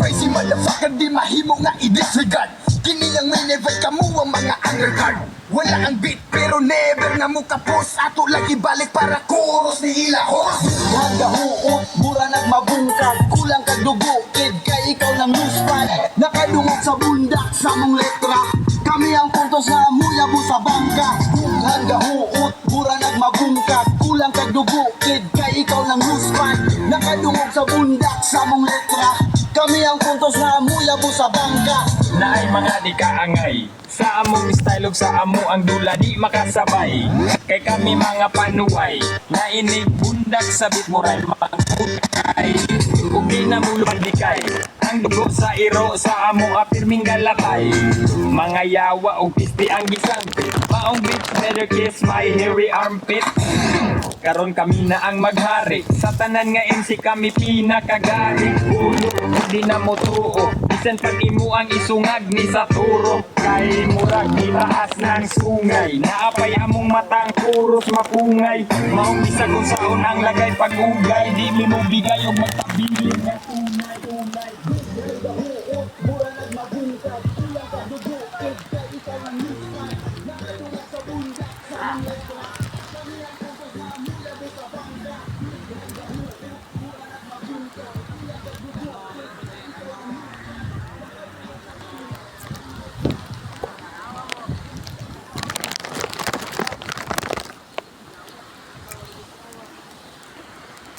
crazy motherfucker, di mahimo nga i-disregard. Kini ang may never kamo ang mga undercard. Wala ang beat pero never nga mo kapos. Ato lang ibalik para kuros ni ilahos. Nagahuot, mura nagmabungkag, kulang kag dugo, kid kay ikaw ng loose pad. Nakadungog sa bundak sa mong letra, kami ang puntos nga muyabo sa bangka. Nagahuot, mura nagmabungkag, kulang kag dugo, kid kay ikaw ng loose pad. Nakadungog sa bundak sa mong letra, kami ang puntos nga muyabo sa bangka. Naay mga di kaangay sa among style ug sa amo ang dula di makasabay. Kay kami mga panuway na inig bundak sa bit moray mangkay. Ug di na mo lumandikay ang dugo sa iro sa amo apirming galakay. Mga yawa ug pisti ang gisampit, maong beat better kiss my hairy armpit. Karon kami na ang maghari sa tanan nga MC kami pinakagari. Ulo di na mo tuo bisan pag imo ang isungag ni sa turo. Kay murag gitaas ng sungay, naapay among matang puros mapungay. Maong bisa kung saon ang lagay pag-ugay, di mo bigay o magpabiling na tunay.